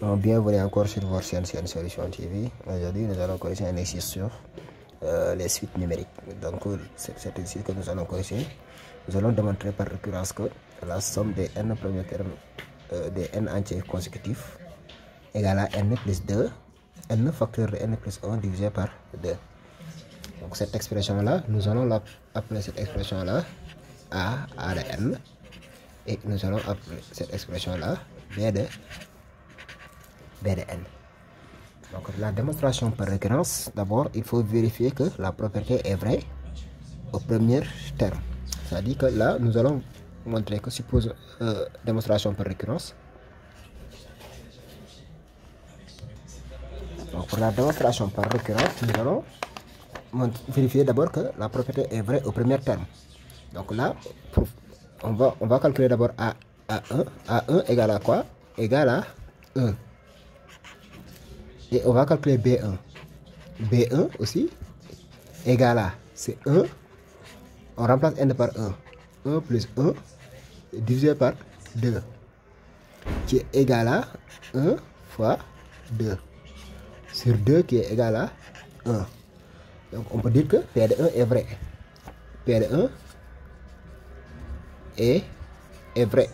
Bienvenue encore sur votre chaîne Solution TV. Aujourd'hui, nous allons corriger un exercice sur les suites numériques. Donc, cet exercice que nous allons corriger, nous allons démontrer par récurrence que la somme des n premiers termes des n entiers consécutifs égale à n plus 2, n facteur de n plus 1 divisé par 2. Donc, cette expression-là, nous allons appeler cette expression-là A de n, et nous allons appeler cette expression-là B de n. Donc la démonstration par récurrence, d'abord il faut vérifier que la propriété est vraie au premier terme. C'est-à-dire que là nous allons montrer que suppose démonstration par récurrence. Donc pour la démonstration par récurrence, nous allons vérifier d'abord que la propriété est vraie au premier terme. Donc là, on va calculer d'abord A1. A1 égale à quoi? Égale à 1. Et on va calculer B1. B1 aussi égale à, c'est 1. On remplace n par 1. 1 plus 1 divisé par 2. Qui est égal à 1 fois 2. Sur 2 qui est égal à 1. Donc on peut dire que P de 1 est vrai. P de 1 est vrai.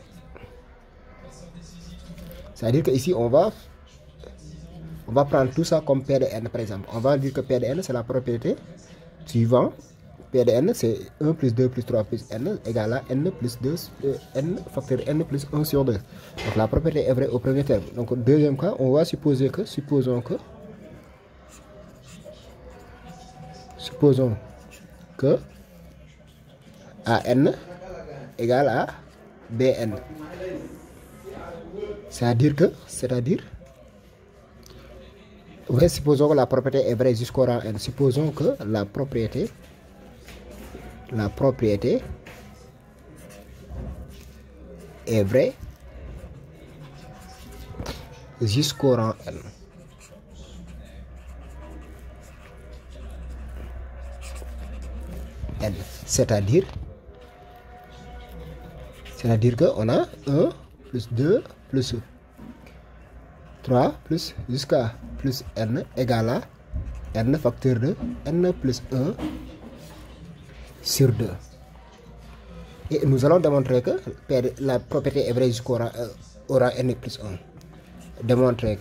C'est-à-dire que ici on va prendre tout ça comme P de n par exemple. On va dire que P de n c'est la propriété suivante. P de n c'est 1 plus 2 plus 3 plus n égale à n plus 2, n facteur n plus 1 sur 2. Donc la propriété est vraie au premier terme. Donc au deuxième cas, on va supposer que, supposons que AN égale à BN. Supposons que la propriété est vraie jusqu'au rang n. Supposons que la propriété est vraie jusqu'au rang n. C'est-à-dire qu'on a 1 plus 2 plus 3 plus jusqu'à plus n égale à n facteur de n plus 1 sur 2. Et nous allons démontrer que la propriété est vraie jusqu'au rang n plus 1. Démontrons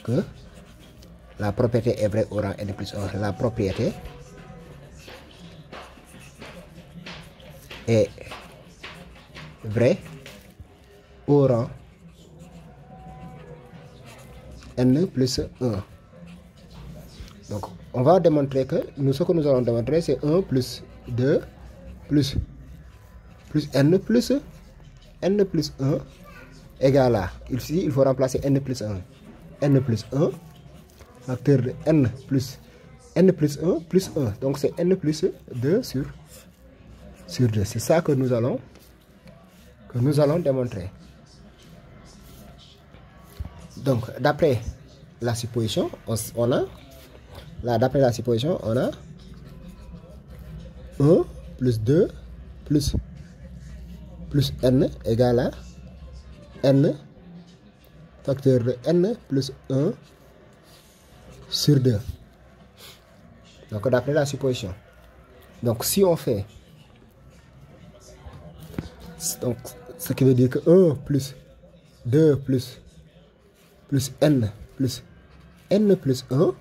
que la propriété est vraie au rang n plus 1. La propriété est vraie au rang n plus 1. Donc on va démontrer que ce que nous allons démontrer c'est 1 plus 2 plus n plus 1 égale à, ici il faut remplacer n plus 1 facteur de n plus 1 plus 1, donc c'est n plus 2 sur 2. C'est ça que nous allons démontrer. Donc d'après la supposition, on a 1 plus 2 plus n égale à n facteur de n plus 1 sur 2. Donc d'après la supposition. Donc si on fait, donc ce qui veut dire que 1 plus 2 plus n plus 1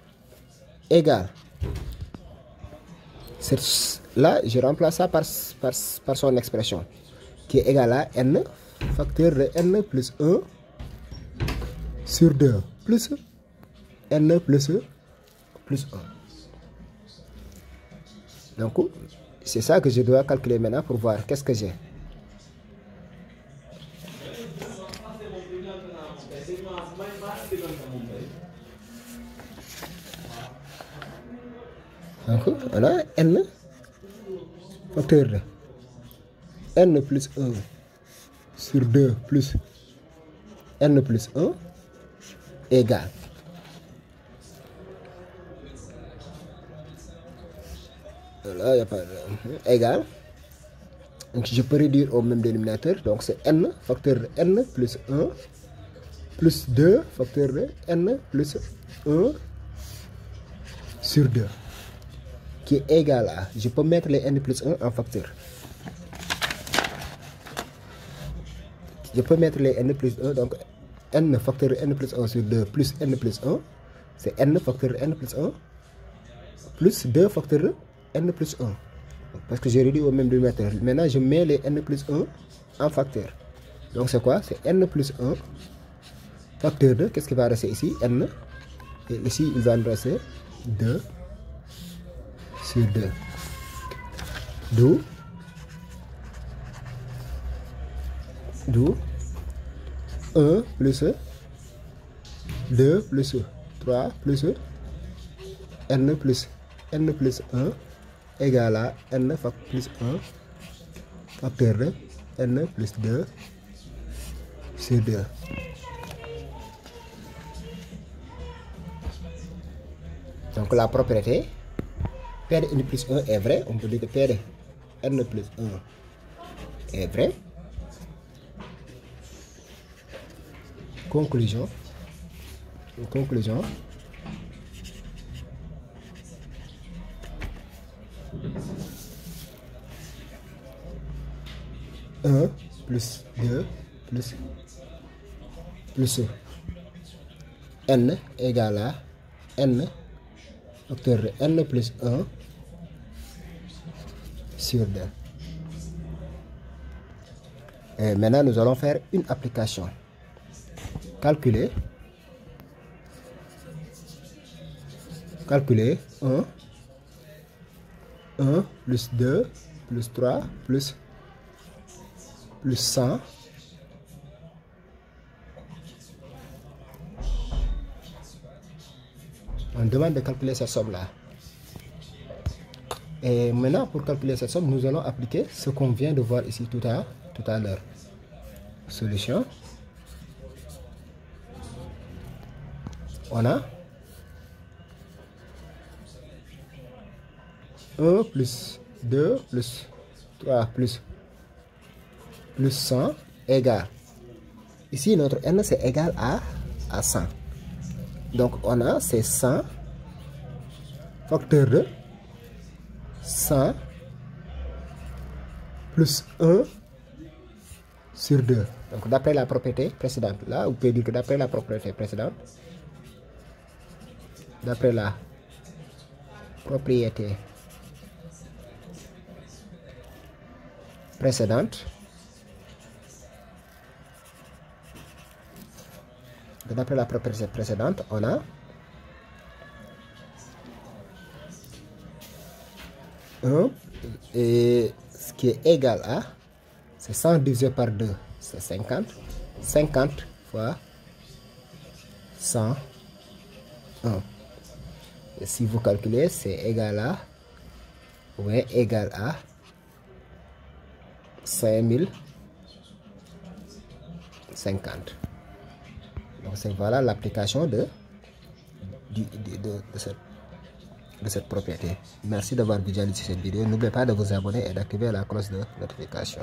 égale, là je remplace ça par son expression qui est égale à n facteur de n plus 1 sur 2 plus n plus 1. Donc c'est ça que je dois calculer maintenant pour voir qu'est-ce que j'ai. Donc on a n facteur de n plus 1 sur 2 plus n plus 1 égale là, y a pas égal Donc je peux réduire au même dénominateur. Donc c'est n facteur de n plus 1 plus 2 facteur de n plus 1 sur 2 qui est égal à, je peux mettre les n plus 1 en facteur. Je peux mettre les n plus 1, donc n facteur de n plus 1 sur 2 plus n plus 1, c'est n facteur de n plus 1 plus 2 facteur de n plus 1. Parce que j'ai réduit au même dénominateur. Maintenant, je mets les n plus 1 en facteur. Donc c'est quoi? C'est n plus 1 facteur de, qu'est-ce qui va rester ici? N. Et ici, il va nous rester 2 sur 2. D'où 1 plus 2 plus 3 plus n plus 1 égale à n plus 1 facteur de n plus 2 sur 2. Donc la propriété P de n plus 1 est vrai. On peut dire que P de n plus 1 est vrai. Conclusion. 1 plus 2 plus n égale à n facteur de n plus 1 sur 2. Et maintenant, nous allons faire une application. Calculer 1 plus 2 plus 3 plus 100 on demande de calculer cette somme là. Et maintenant, pour calculer cette somme, nous allons appliquer ce qu'on vient de voir ici tout à l'heure. Solution. On a 1 plus 2 plus 3 plus 100 égale. Ici, notre n c'est égal à 100. Donc, on a ces 100 facteur de 100 plus 1 sur 2. Donc, d'après la propriété précédente, là, vous pouvez dire que d'après la propriété précédente, d'après la propriété précédente, on a 1 et ce qui est égal à, c'est 100 divisé par 2, c'est 50. 50 fois 101. Et si vous calculez, c'est égal à 5050. Donc c'est voilà l'application de cette propriété. Merci d'avoir visualisé cette vidéo. N'oubliez pas de vous abonner et d'activer la cloche de notification.